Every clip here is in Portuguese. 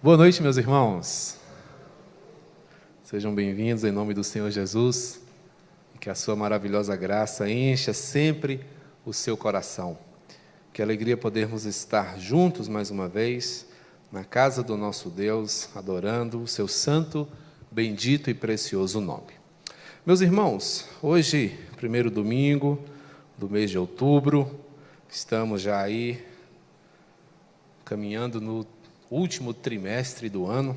Boa noite, meus irmãos. Sejam bem-vindos em nome do Senhor Jesus. E que a sua maravilhosa graça encha sempre o seu coração. Que alegria podermos estar juntos mais uma vez na casa do nosso Deus, adorando o seu santo, bendito e precioso nome. Meus irmãos, hoje, primeiro domingo do mês de outubro, estamos já aí caminhando no último trimestre do ano,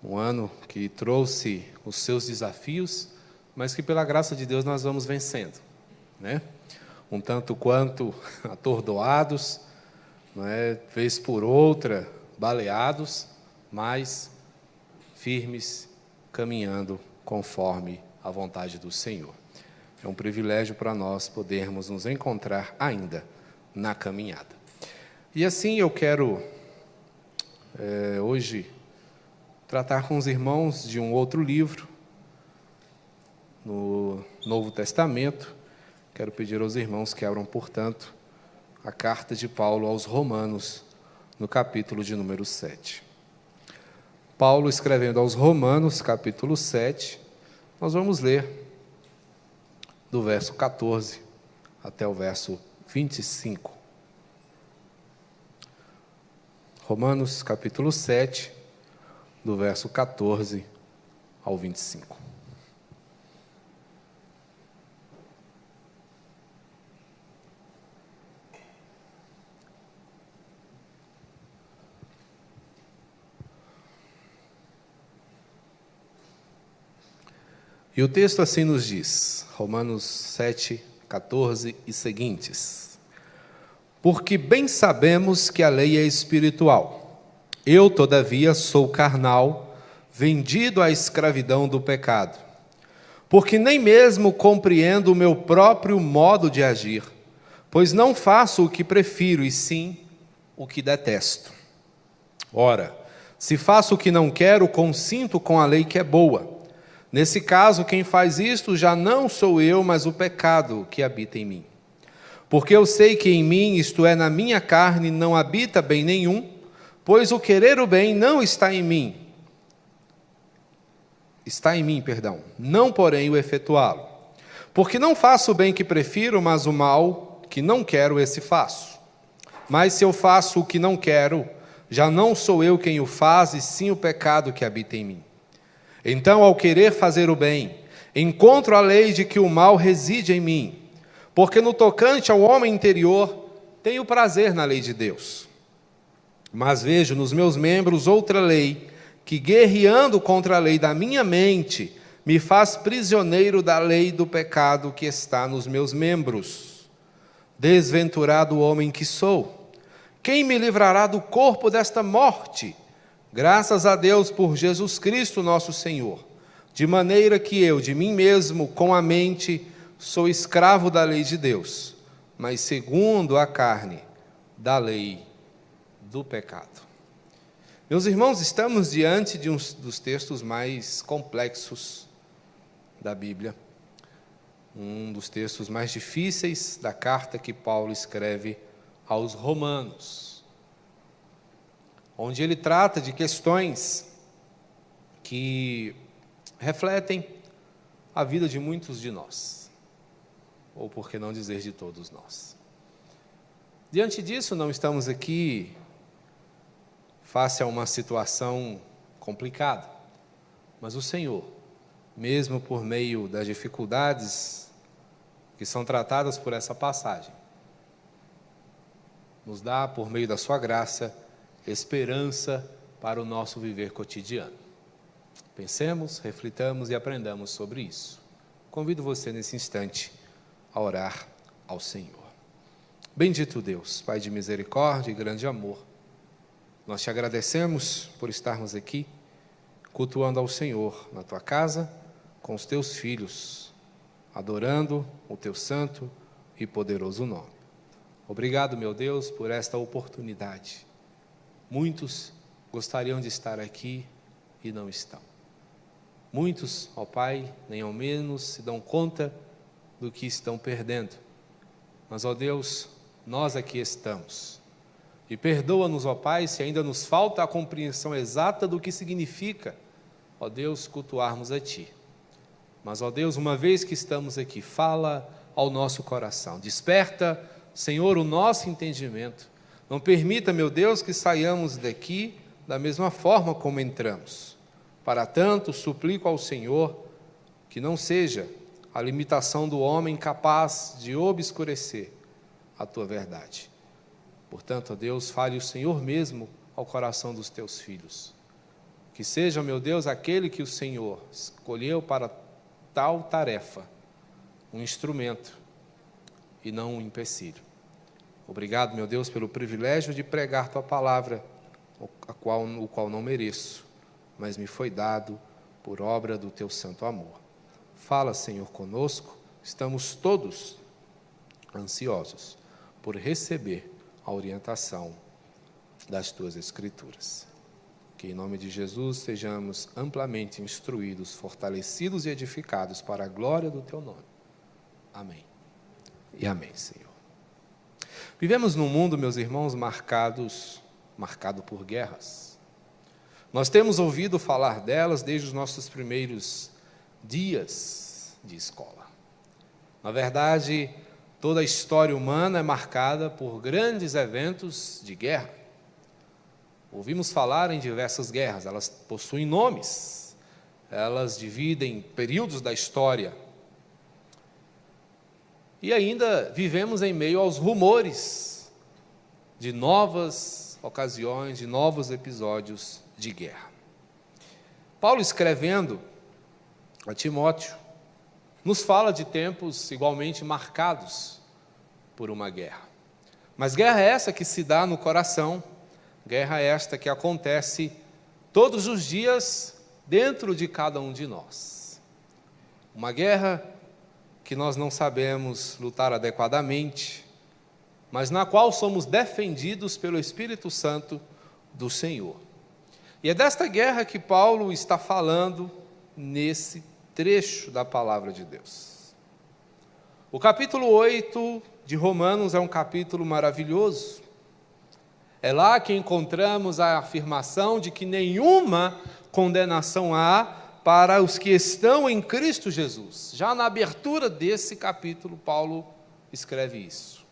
um ano que trouxe os seus desafios, mas que pela graça de Deus nós vamos vencendo, né? Um tanto quanto atordoados, não é? Vez por outra, baleados, mas firmes, caminhando conforme a vontade do Senhor. É um privilégio para nós podermos nos encontrar ainda na caminhada. E assim eu quero hoje tratar com os irmãos de um outro livro, no Novo Testamento. Quero pedir aos irmãos que abram, portanto, a carta de Paulo aos Romanos, no capítulo de número 7. Paulo escrevendo aos Romanos, capítulo 7, nós vamos ler do verso 14 até o verso 25. Romanos, capítulo 7, do verso 14 ao 25. E o texto assim nos diz, Romanos 7, 14 e seguintes: Porque bem sabemos que a lei é espiritual. Eu, todavia, sou carnal, vendido à escravidão do pecado. Porque nem mesmo compreendo o meu próprio modo de agir, pois não faço o que prefiro, e sim o que detesto. Ora, se faço o que não quero, consinto com a lei que é boa. Nesse caso, quem faz isto já não sou eu, mas o pecado que habita em mim. Porque eu sei que em mim, isto é, na minha carne, não habita bem nenhum, pois o querer o bem não está em mim. Não porém o efetuá-lo. Porque não faço o bem que prefiro, mas o mal que não quero, esse faço. Mas se eu faço o que não quero, já não sou eu quem o faz, e sim o pecado que habita em mim. Então, ao querer fazer o bem, encontro a lei de que o mal reside em mim, porque no tocante ao homem interior, tenho prazer na lei de Deus. Mas vejo nos meus membros outra lei, que guerreando contra a lei da minha mente, me faz prisioneiro da lei do pecado que está nos meus membros. Desventurado homem que sou, quem me livrará do corpo desta morte? Graças a Deus por Jesus Cristo nosso Senhor, de maneira que eu, de mim mesmo, com a mente, sou escravo da lei de Deus, mas segundo a carne, da lei do pecado. Meus irmãos, estamos diante de um dos textos mais complexos da Bíblia, um dos textos mais difíceis da carta que Paulo escreve aos Romanos, onde ele trata de questões que refletem a vida de muitos de nós, ou por que não dizer de todos nós. Diante disso, não estamos aqui face a uma situação complicada, mas o Senhor, mesmo por meio das dificuldades que são tratadas por essa passagem, nos dá, por meio da sua graça, esperança para o nosso viver cotidiano. Pensemos, reflitamos e aprendamos sobre isso. Convido você nesse instante a orar ao Senhor. Bendito Deus, Pai de misericórdia e grande amor, nós te agradecemos por estarmos aqui, cultuando ao Senhor na tua casa, com os teus filhos, adorando o teu santo e poderoso nome. Obrigado, meu Deus, por esta oportunidade. Muitos gostariam de estar aqui e não estão. Muitos, ó Pai, nem ao menos se dão conta do que estão perdendo. Mas, ó Deus, nós aqui estamos. E perdoa-nos, ó Pai, se ainda nos falta a compreensão exata do que significa, ó Deus, cultuarmos a Ti. Mas, ó Deus, uma vez que estamos aqui, fala ao nosso coração. Desperta, Senhor, o nosso entendimento. Não permita, meu Deus, que saiamos daqui da mesma forma como entramos. Para tanto, suplico ao Senhor que não seja a limitação do homem capaz de obscurecer a Tua verdade. Portanto, ó Deus, fale o Senhor mesmo ao coração dos Teus filhos. Que seja, meu Deus, aquele que o Senhor escolheu para tal tarefa, um instrumento e não um empecilho. Obrigado, meu Deus, pelo privilégio de pregar Tua palavra, o qual não mereço, mas me foi dado por obra do Teu santo amor. Fala, Senhor, conosco, estamos todos ansiosos por receber a orientação das Tuas Escrituras. Que em nome de Jesus sejamos amplamente instruídos, fortalecidos e edificados para a glória do Teu nome. Amém. E amém, Senhor. Vivemos num mundo, meus irmãos, marcado por guerras. Nós temos ouvido falar delas desde os nossos primeiros dias de escola. Na verdade, toda a história humana é marcada por grandes eventos de guerra. Ouvimos falar em diversas guerras, elas possuem nomes, elas dividem períodos da história. E ainda vivemos em meio aos rumores de novas ocasiões, de novos episódios de guerra. Paulo, escrevendo a Timóteo, nos fala de tempos igualmente marcados por uma guerra. Mas guerra essa que se dá no coração, guerra esta que acontece todos os dias dentro de cada um de nós. Uma guerra que nós não sabemos lutar adequadamente, mas na qual somos defendidos pelo Espírito Santo do Senhor. E é desta guerra que Paulo está falando nesse trecho da palavra de Deus. O capítulo 8 de Romanos é um capítulo maravilhoso. É lá que encontramos a afirmação de que nenhuma condenação há para os que estão em Cristo Jesus. Já na abertura desse capítulo, Paulo escreve isso.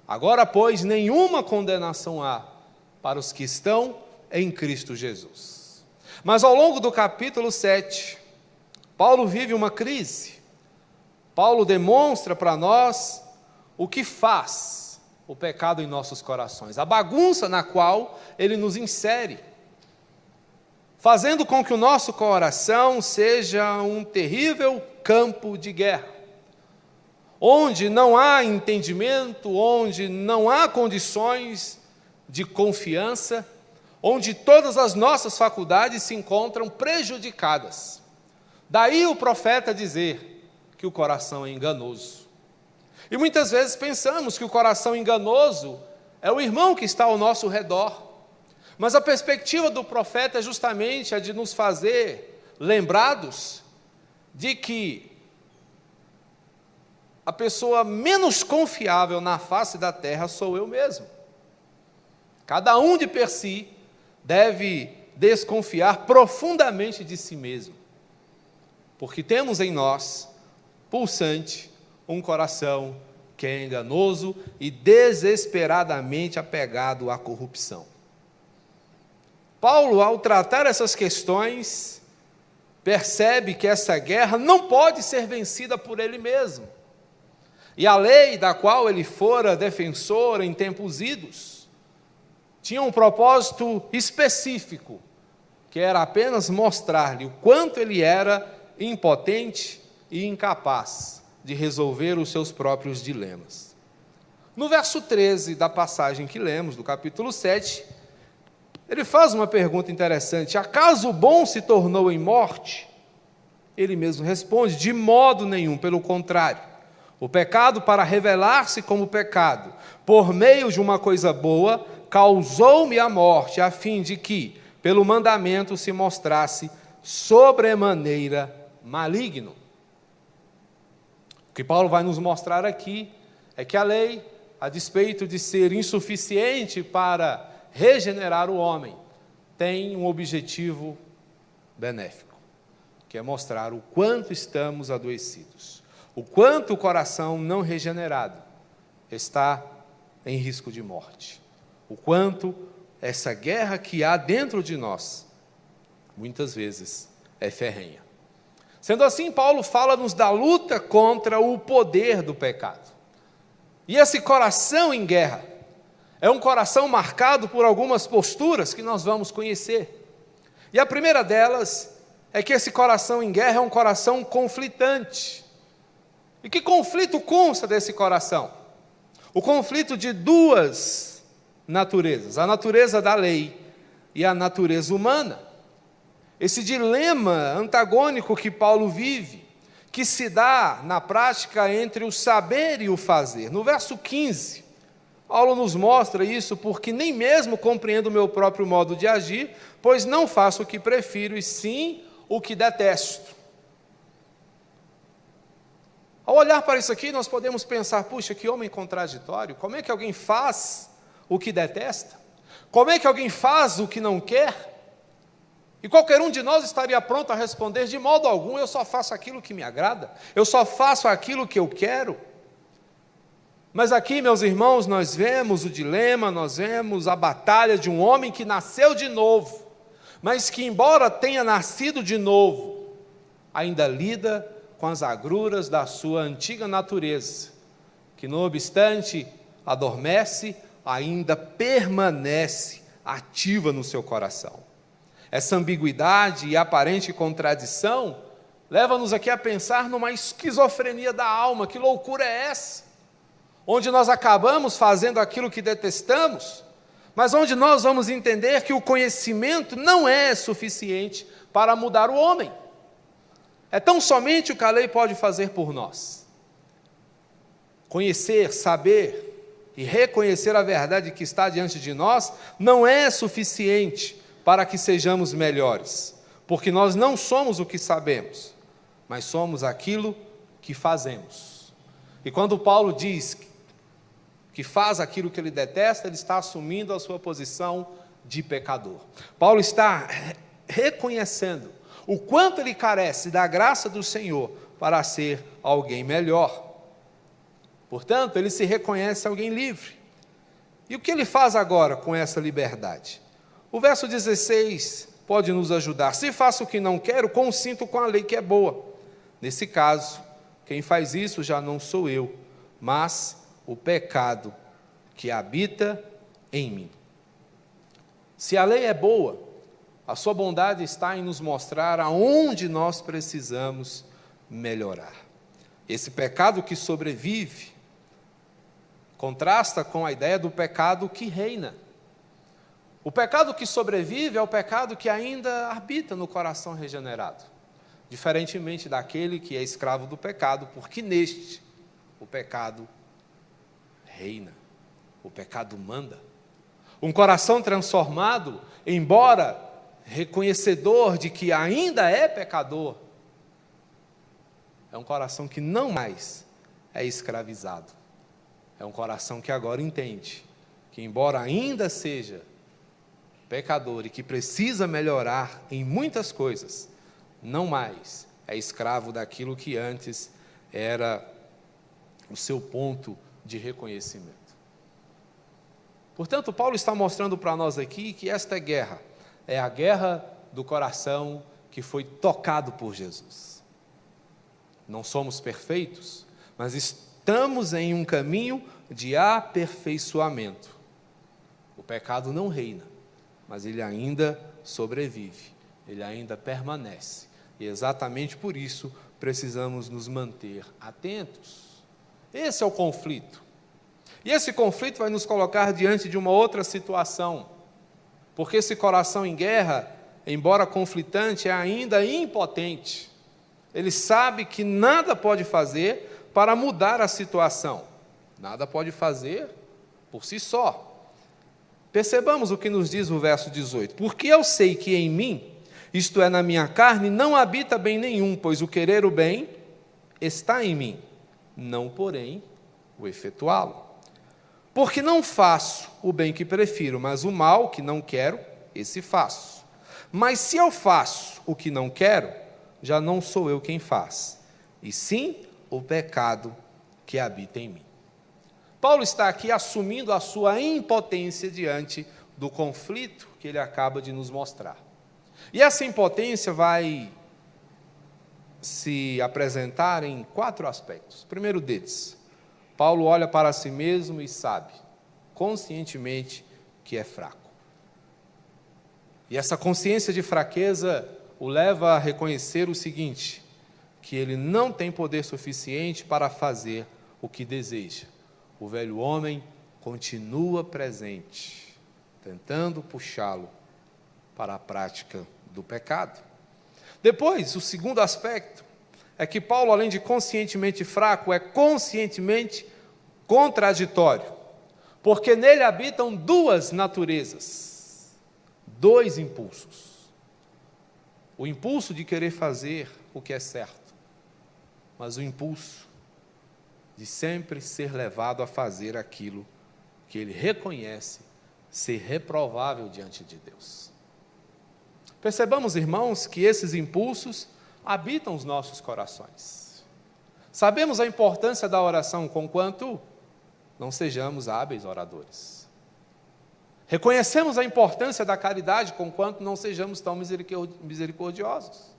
Agora, pois, nenhuma condenação há para os que estão em Cristo Jesus. Mas ao longo do capítulo 7, Paulo vive uma crise. Paulo demonstra para nós o que faz o pecado em nossos corações, a bagunça na qual ele nos insere, fazendo com que o nosso coração seja um terrível campo de guerra, onde não há entendimento, onde não há condições de confiança, onde todas as nossas faculdades se encontram prejudicadas. Daí o profeta dizer que o coração é enganoso. E muitas vezes pensamos que o coração enganoso é o irmão que está ao nosso redor. Mas a perspectiva do profeta é justamente a de nos fazer lembrados de que a pessoa menos confiável na face da terra sou eu mesmo. Cada um de per si deve desconfiar profundamente de si mesmo, porque temos em nós, pulsante, um coração que é enganoso e desesperadamente apegado à corrupção. Paulo, ao tratar essas questões, percebe que essa guerra não pode ser vencida por ele mesmo. E a lei da qual ele fora defensor em tempos idos, tinha um propósito específico, que era apenas mostrar-lhe o quanto ele era impotente e incapaz de resolver os seus próprios dilemas. No verso 13 da passagem que lemos, do capítulo 7, ele faz uma pergunta interessante: acaso o bom se tornou em morte? Ele mesmo responde: de modo nenhum, pelo contrário. O pecado, para revelar-se como pecado, por meio de uma coisa boa, causou-me a morte, a fim de que, pelo mandamento, se mostrasse sobremaneira maligno. O que Paulo vai nos mostrar aqui é que a lei, a despeito de ser insuficiente para regenerar o homem, tem um objetivo benéfico, que é mostrar o quanto estamos adoecidos, o quanto o coração não regenerado está em risco de morte, o quanto essa guerra que há dentro de nós, muitas vezes, é ferrenha. Sendo assim, Paulo fala-nos da luta contra o poder do pecado. E esse coração em guerra é um coração marcado por algumas posturas que nós vamos conhecer. E a primeira delas é que esse coração em guerra é um coração conflitante. E que conflito consta desse coração? O conflito de duas naturezas, a natureza da lei e a natureza humana. Esse dilema antagônico que Paulo vive, que se dá na prática entre o saber e o fazer. No verso 15, Paulo nos mostra isso, porque nem mesmo compreendo o meu próprio modo de agir, pois não faço o que prefiro, e sim o que detesto. Ao olhar para isso aqui, nós podemos pensar, puxa, que homem contraditório, como é que alguém faz o que detesta? Como é que alguém faz o que não quer? E qualquer um de nós estaria pronto a responder, de modo algum, eu só faço aquilo que me agrada, eu só faço aquilo que eu quero. Mas aqui, meus irmãos, nós vemos o dilema, nós vemos a batalha de um homem que nasceu de novo, mas que, embora tenha nascido de novo, ainda lida com as agruras da sua antiga natureza, que, não obstante, adormece, ainda permanece ativa no seu coração. Essa ambiguidade e aparente contradição leva-nos aqui a pensar numa esquizofrenia da alma. Que loucura é essa? Onde nós acabamos fazendo aquilo que detestamos, mas onde nós vamos entender que o conhecimento não é suficiente para mudar o homem. É tão somente o que a lei pode fazer por nós. Conhecer, saber e reconhecer a verdade que está diante de nós não é suficiente para que sejamos melhores, porque nós não somos o que sabemos, mas somos aquilo que fazemos. E quando Paulo diz que faz aquilo que ele detesta, ele está assumindo a sua posição de pecador. Paulo está reconhecendo o quanto ele carece da graça do Senhor para ser alguém melhor. Portanto, ele se reconhece alguém livre. E o que ele faz agora com essa liberdade? O verso 16 pode nos ajudar. Se faço o que não quero, consinto com a lei que é boa. Nesse caso, quem faz isso já não sou eu, mas o pecado que habita em mim. Se a lei é boa, a sua bondade está em nos mostrar aonde nós precisamos melhorar. Esse pecado que sobrevive contrasta com a ideia do pecado que reina. O pecado que sobrevive é o pecado que ainda habita no coração regenerado, diferentemente daquele que é escravo do pecado, porque neste o pecado reina, o pecado manda. Um coração transformado, embora reconhecedor de que ainda é pecador, é um coração que não mais é escravizado. É um coração que agora entende que, embora ainda seja pecador e que precisa melhorar em muitas coisas, não mais é escravo daquilo que antes era o seu ponto de reconhecimento. Portanto, Paulo está mostrando para nós aqui que esta guerra é a guerra do coração que foi tocado por Jesus. Não somos perfeitos, mas estamos em um caminho de aperfeiçoamento. O pecado não reina, mas ele ainda sobrevive, ele ainda permanece. E exatamente por isso precisamos nos manter atentos. Esse é o conflito. E esse conflito vai nos colocar diante de uma outra situação, porque esse coração em guerra, embora conflitante, é ainda impotente. Ele sabe que nada pode fazer para mudar a situação, nada pode fazer por si só. Percebamos o que nos diz o verso 18. Porque eu sei que em mim, isto é, na minha carne, não habita bem nenhum, pois o querer o bem está em mim, não, porém, o efetuá-lo. Porque não faço o bem que prefiro, mas o mal que não quero, esse faço. Mas se eu faço o que não quero, já não sou eu quem faz, e sim o pecado que habita em mim. Paulo está aqui assumindo a sua impotência diante do conflito que ele acaba de nos mostrar. E essa impotência vai se apresentar em 4 aspectos. O primeiro deles, Paulo olha para si mesmo e sabe, conscientemente, que é fraco. E essa consciência de fraqueza o leva a reconhecer o seguinte, que ele não tem poder suficiente para fazer o que deseja. O velho homem continua presente, tentando puxá-lo para a prática do pecado. Depois, o segundo aspecto é que Paulo, além de conscientemente fraco, é conscientemente contraditório, porque nele habitam 2 naturezas, 2 impulsos. O impulso de querer fazer o que é certo, mas o impulso de sempre ser levado a fazer aquilo que ele reconhece ser reprovável diante de Deus. Percebamos, irmãos, que esses impulsos habitam os nossos corações. Sabemos a importância da oração, conquanto não sejamos hábeis oradores. Reconhecemos a importância da caridade, conquanto não sejamos tão misericordiosos.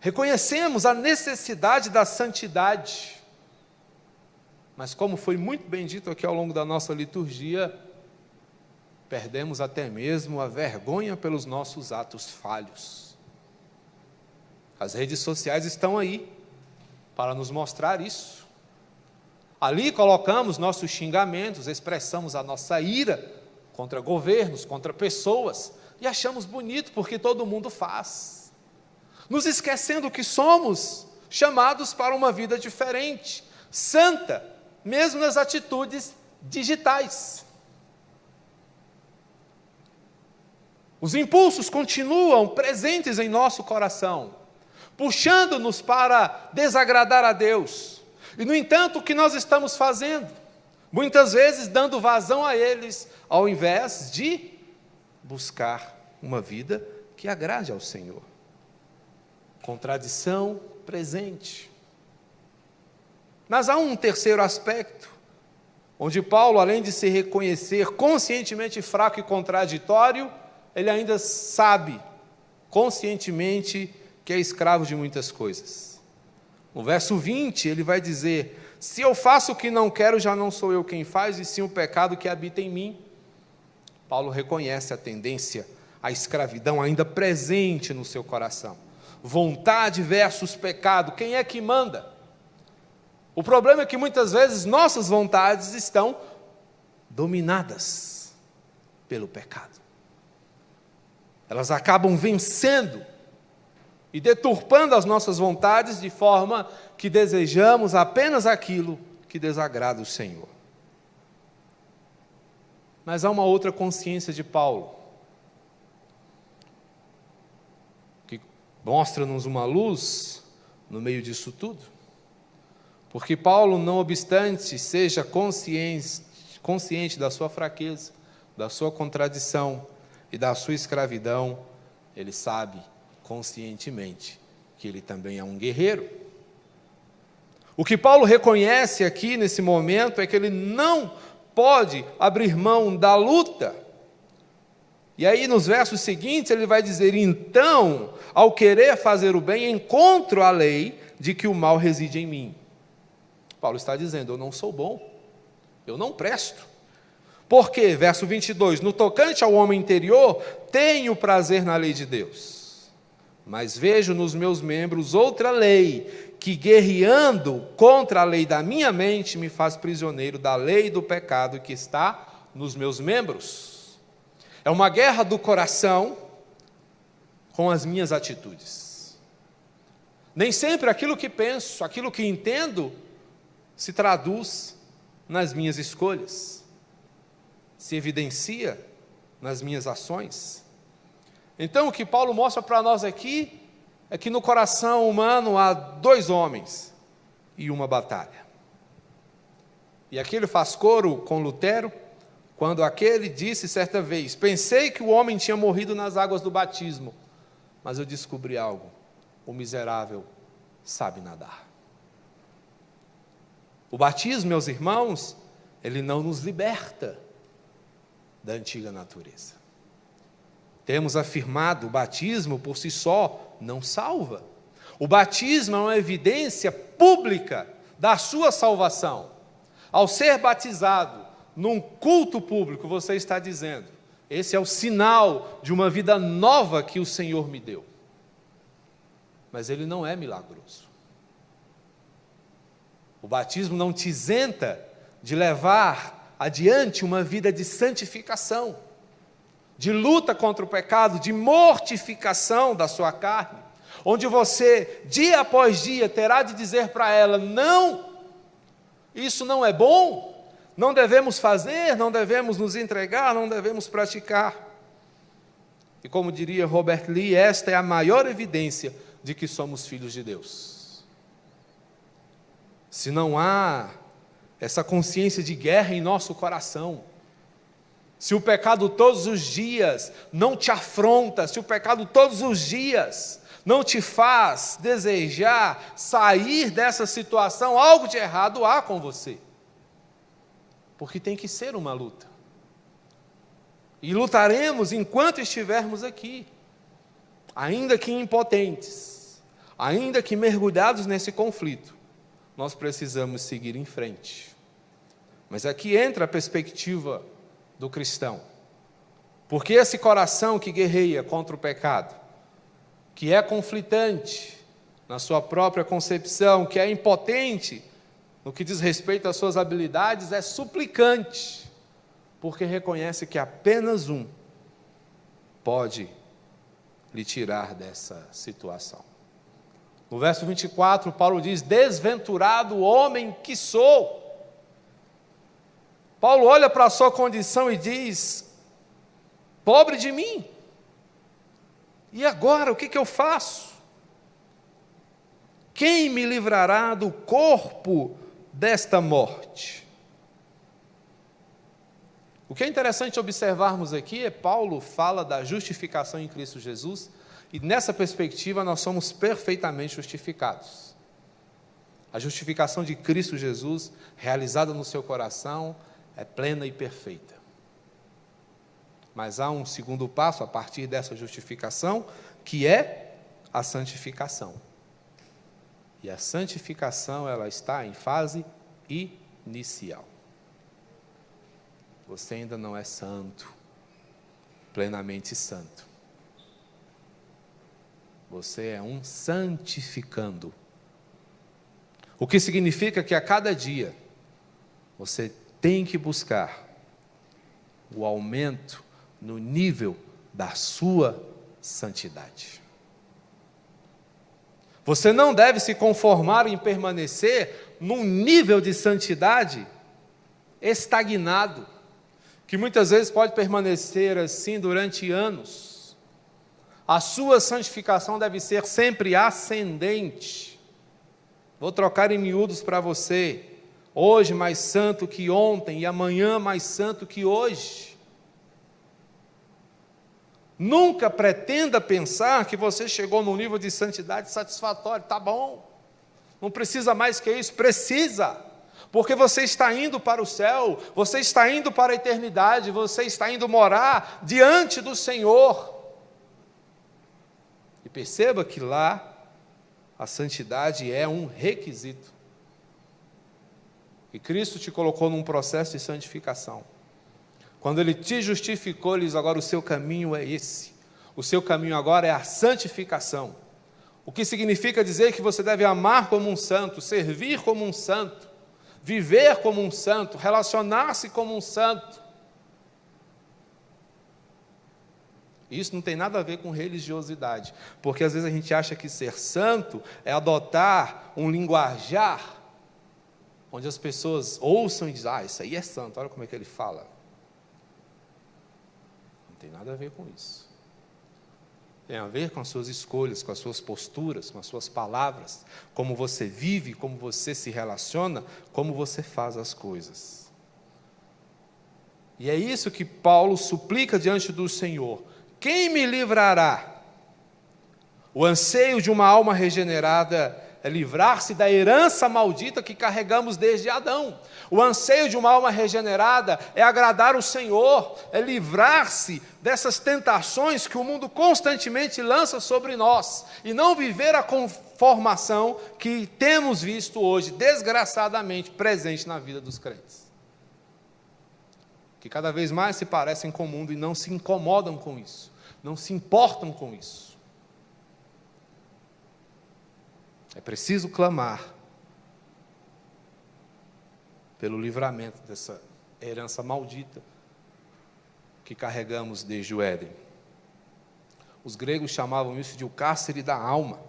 Reconhecemos a necessidade da santidade. Mas como foi muito bem dito aqui ao longo da nossa liturgia, perdemos até mesmo a vergonha pelos nossos atos falhos. As redes sociais estão aí para nos mostrar isso. Ali colocamos nossos xingamentos, expressamos a nossa ira contra governos, contra pessoas, e achamos bonito porque todo mundo faz. Nos esquecendo que somos chamados para uma vida diferente, santa, mesmo nas atitudes digitais. Os impulsos continuam presentes em nosso coração, puxando-nos para desagradar a Deus. E, no entanto, o que nós estamos fazendo? Muitas vezes dando vazão a eles, ao invés de buscar uma vida que agrade ao Senhor. Contradição presente. Mas há um terceiro aspecto, onde Paulo, além de se reconhecer conscientemente fraco e contraditório, ele ainda sabe, conscientemente, que é escravo de muitas coisas. No verso 20, ele vai dizer, se eu faço o que não quero, já não sou eu quem faz, e sim o pecado que habita em mim. Paulo reconhece a tendência à escravidão ainda presente no seu coração. Vontade versus pecado, quem é que manda? O problema é que muitas vezes nossas vontades estão dominadas pelo pecado. Elas acabam vencendo e deturpando as nossas vontades de forma que desejamos apenas aquilo que desagrada o Senhor. Mas há uma outra consciência de Paulo, que mostra-nos uma luz no meio disso tudo. Porque Paulo, não obstante, seja consciente da sua fraqueza, da sua contradição e da sua escravidão, ele sabe conscientemente que ele também é um guerreiro. O que Paulo reconhece aqui nesse momento é que ele não pode abrir mão da luta. E aí nos versos seguintes ele vai dizer, então, ao querer fazer o bem, encontro a lei de que o mal reside em mim. Paulo está dizendo, eu não sou bom, eu não presto. Por quê? Verso 22, no tocante ao homem interior, tenho prazer na lei de Deus, mas vejo nos meus membros outra lei, que guerreando contra a lei da minha mente, me faz prisioneiro da lei do pecado que está nos meus membros. É uma guerra do coração com as minhas atitudes. Nem sempre aquilo que penso, aquilo que entendo, se traduz nas minhas escolhas, se evidencia nas minhas ações. Então, o que Paulo mostra para nós aqui é que no coração humano há 2 homens e uma batalha. E aqui ele faz coro com Lutero, quando aquele disse certa vez: pensei que o homem tinha morrido nas águas do batismo, mas eu descobri algo: o miserável sabe nadar. O batismo, meus irmãos, ele não nos liberta da antiga natureza. Temos afirmado, o batismo por si só não salva. O batismo é uma evidência pública da sua salvação. Ao ser batizado num culto público, você está dizendo: esse é o sinal de uma vida nova que o Senhor me deu. Mas ele não é milagroso. O batismo não te isenta de levar adiante uma vida de santificação, de luta contra o pecado, de mortificação da sua carne, onde você, dia após dia, terá de dizer para ela: não, isso não é bom, não devemos fazer, não devemos nos entregar, não devemos praticar. E como diria Robert Lee, esta é a maior evidência de que somos filhos de Deus. Se não há essa consciência de guerra em nosso coração, se o pecado todos os dias não te afronta, se o pecado todos os dias não te faz desejar sair dessa situação, algo de errado há com você. Porque tem que ser uma luta. E lutaremos enquanto estivermos aqui, ainda que impotentes, ainda que mergulhados nesse conflito. Nós precisamos seguir em frente. Mas aqui entra a perspectiva do cristão. Porque esse coração que guerreia contra o pecado, que é conflitante na sua própria concepção, que é impotente no que diz respeito às suas habilidades, é suplicante, porque reconhece que apenas um pode lhe tirar dessa situação. No verso 24, Paulo diz: desventurado homem que sou. Paulo olha para a sua condição e diz: pobre de mim. E agora, o que eu faço? Quem me livrará do corpo desta morte? O que é interessante observarmos aqui é Paulo fala da justificação em Cristo Jesus, e nessa perspectiva nós somos perfeitamente justificados. A justificação de Cristo Jesus, realizada no seu coração, é plena e perfeita. Mas há um segundo passo a partir dessa justificação, que é a santificação. E a santificação, ela está em fase inicial. Você ainda não é santo, plenamente santo. Você é um santificando. O que significa que a cada dia você tem que buscar o aumento no nível da sua santidade. Você não deve se conformar em permanecer num nível de santidade estagnado, que muitas vezes pode permanecer assim durante anos. A sua santificação deve ser sempre ascendente. Vou trocar em miúdos para você. Hoje mais santo que ontem e amanhã mais santo que hoje. Nunca pretenda pensar que você chegou num nível de santidade satisfatório. Tá bom, não precisa mais que isso. Precisa, porque você está indo para o céu, você está indo para a eternidade, você está indo morar diante do Senhor. E perceba que lá a santidade é um requisito. E Cristo te colocou num processo de santificação. Quando Ele te justificou, Ele diz: agora o seu caminho é esse. O seu caminho agora é a santificação. O que significa dizer que você deve amar como um santo, servir como um santo, viver como um santo, relacionar-se como um santo. Isso não tem nada a ver com religiosidade, porque às vezes a gente acha que ser santo é adotar um linguajar, onde as pessoas ouçam e dizem: ah, isso aí é santo, olha como é que ele fala. Não tem nada a ver com isso. Tem a ver com as suas escolhas, com as suas posturas, com as suas palavras, como você vive, como você se relaciona, como você faz as coisas. E é isso que Paulo suplica diante do Senhor: quem me livrará? O anseio de uma alma regenerada é livrar-se da herança maldita que carregamos desde Adão. O anseio de uma alma regenerada é agradar o Senhor, é livrar-se dessas tentações que o mundo constantemente lança sobre nós, e não viver a conformação que temos visto hoje, desgraçadamente, presente na vida dos crentes, que cada vez mais se parecem com o mundo e não se incomodam com isso, não se importam com isso. É preciso clamar pelo livramento dessa herança maldita que carregamos desde o Éden. Os gregos chamavam isso de o cárcere da alma.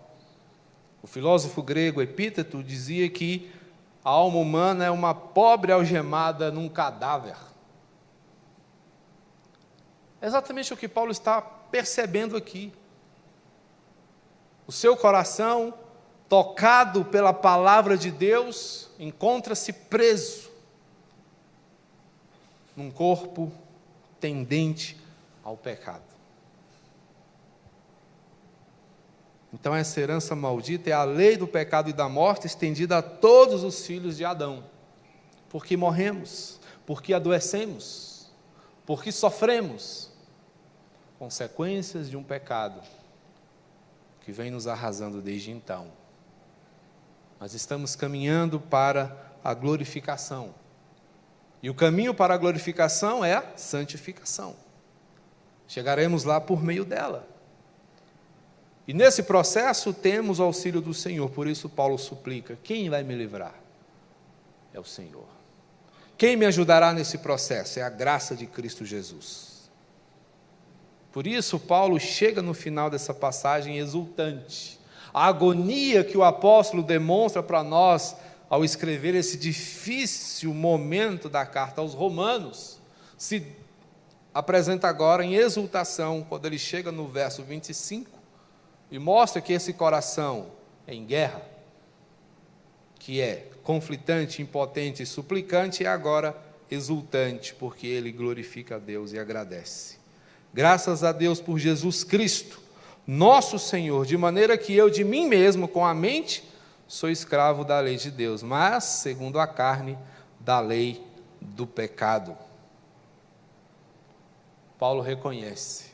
O filósofo grego Epíteto dizia que a alma humana é uma pobre algemada num cadáver. É exatamente o que Paulo está percebendo aqui. O seu coração, tocado pela palavra de Deus, encontra-se preso num corpo tendente ao pecado. Então essa herança maldita é a lei do pecado e da morte estendida a todos os filhos de Adão, porque morremos, porque adoecemos, porque sofremos consequências de um pecado que vem nos arrasando desde então. Mas estamos caminhando para a glorificação. E o caminho para a glorificação é a santificação. Chegaremos lá por meio dela. E nesse processo temos o auxílio do Senhor. Por isso Paulo suplica: quem vai me livrar? É o Senhor. Quem me ajudará nesse processo? É a graça de Cristo Jesus. Por isso Paulo chega no final dessa passagem exultante. A agonia que o apóstolo demonstra para nós ao escrever esse difícil momento da carta aos Romanos se apresenta agora em exultação, quando ele chega no verso 25 e mostra que esse coração em guerra, que é conflitante, impotente e suplicante, é agora exultante, porque ele glorifica a Deus e agradece. Graças a Deus por Jesus Cristo, nosso Senhor, de maneira que eu de mim mesmo, com a mente, sou escravo da lei de Deus, mas, segundo a carne, da lei do pecado. Paulo reconhece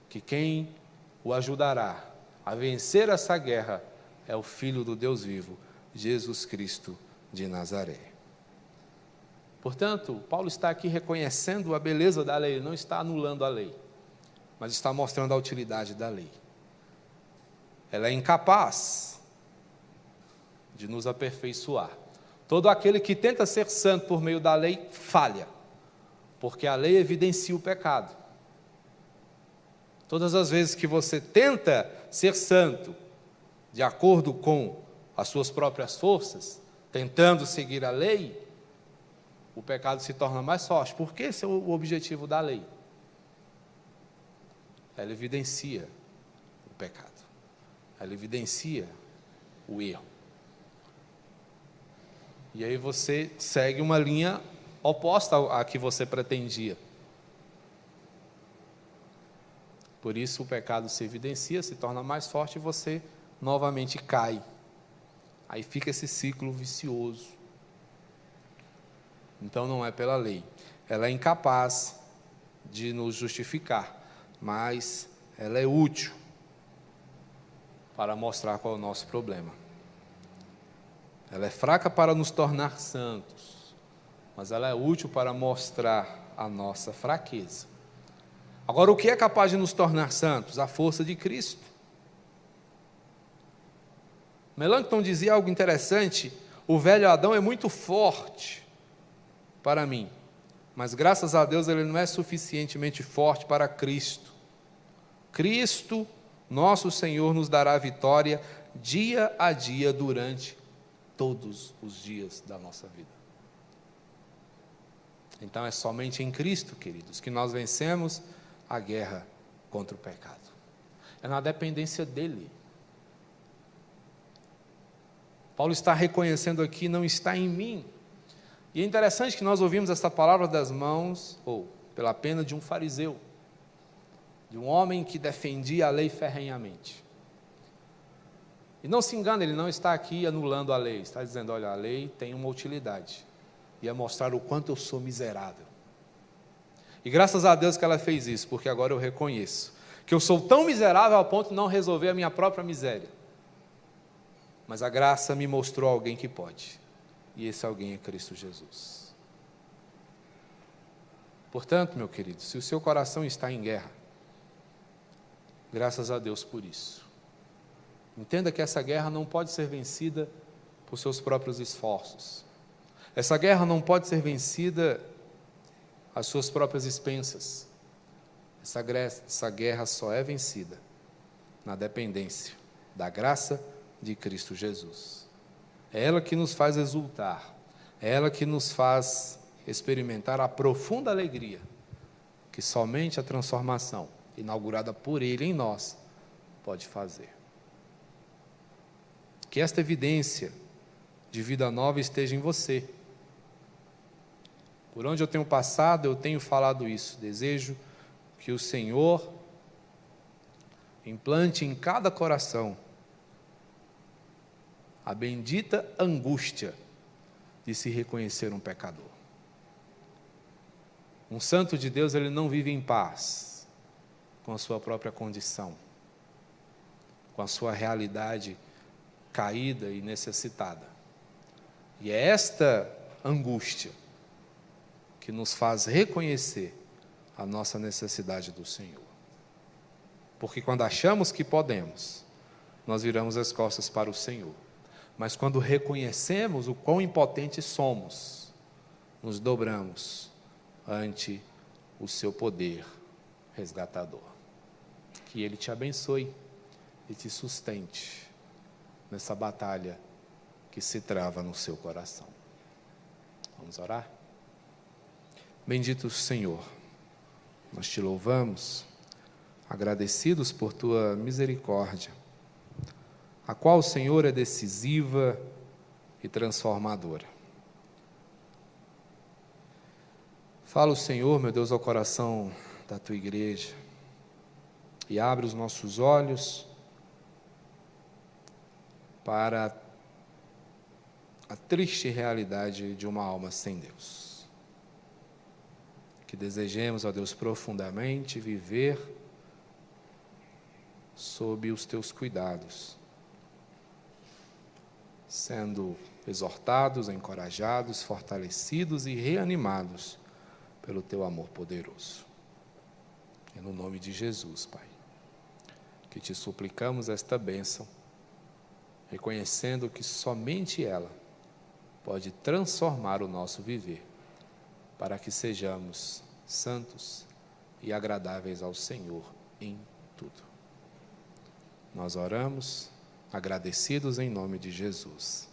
que quem o ajudará a vencer essa guerra é o Filho do Deus vivo, Jesus Cristo de Nazaré. Portanto, Paulo está aqui reconhecendo a beleza da lei, ele não está anulando a lei, mas está mostrando a utilidade da lei. Ela é incapaz de nos aperfeiçoar. Todo aquele que tenta ser santo por meio da lei, falha, porque a lei evidencia o pecado. Todas as vezes que você tenta ser santo, de acordo com as suas próprias forças, tentando seguir a lei, o pecado se torna mais forte. Porque esse é o objetivo da lei. Ela evidencia o pecado, ela evidencia o erro. E aí você segue uma linha oposta à que você pretendia. Por isso o pecado se evidencia, se torna mais forte e você novamente cai. Aí fica esse ciclo vicioso. Então não é pela lei. Ela é incapaz de nos justificar, mas ela é útil para mostrar qual é o nosso problema. Ela é fraca para nos tornar santos, mas ela é útil para mostrar a nossa fraqueza. Agora, o que é capaz de nos tornar santos? A força de Cristo. Melanchthon dizia algo interessante: o velho Adão é muito forte para mim, mas graças a Deus ele não é suficientemente forte para Cristo. Cristo, nosso Senhor, nos dará vitória dia a dia durante todos os dias da nossa vida. Então é somente em Cristo, queridos, que nós vencemos a guerra contra o pecado. é na dependência dele. Paulo está reconhecendo aqui, não está em mim. E é interessante que nós ouvimos esta palavra das mãos, ou pela pena de um fariseu, de um homem que defendia a lei ferrenhamente. E não se engane, ele não está aqui anulando a lei, está dizendo, olha, a lei tem uma utilidade, e é mostrar o quanto eu sou miserável. E graças a Deus que ela fez isso, porque agora eu reconheço que eu sou tão miserável ao ponto de não resolver a minha própria miséria. Mas a graça me mostrou alguém que pode, e esse alguém é Cristo Jesus. Portanto, meu querido, se o seu coração está em guerra, graças a Deus por isso. Entenda que essa guerra não pode ser vencida por seus próprios esforços. Essa guerra não pode ser vencida às suas próprias expensas. Essa guerra só é vencida na dependência da graça de Cristo Jesus. É ela que nos faz exultar, é ela que nos faz experimentar a profunda alegria que somente a transformação inaugurada por Ele em nós pode fazer. Que esta evidência de vida nova esteja em você. Por onde eu tenho passado, eu tenho falado isso. Desejo que o Senhor implante em cada coração a bendita angústia de se reconhecer um pecador. Um santo de Deus, ele não vive em paz com a sua própria condição, com a sua realidade caída e necessitada. E é esta angústia que nos faz reconhecer a nossa necessidade do Senhor. Porque quando achamos que podemos, nós viramos as costas para o Senhor. Mas quando reconhecemos o quão impotentes somos, nos dobramos ante o seu poder resgatador. Que Ele te abençoe e te sustente nessa batalha que se trava no seu coração. Vamos orar? Bendito Senhor, nós te louvamos, agradecidos por tua misericórdia, a qual, Senhor, é decisiva e transformadora. Fala o Senhor, meu Deus, ao coração da tua igreja e abre os nossos olhos para a triste realidade de uma alma sem Deus. Que desejemos, ó Deus, profundamente viver sob os teus cuidados, sendo exortados, encorajados, fortalecidos e reanimados pelo teu amor poderoso. É no nome de Jesus, Pai, que te suplicamos esta bênção, reconhecendo que somente ela pode transformar o nosso viver, para que sejamos santos e agradáveis ao Senhor em tudo. Nós oramos, agradecidos em nome de Jesus.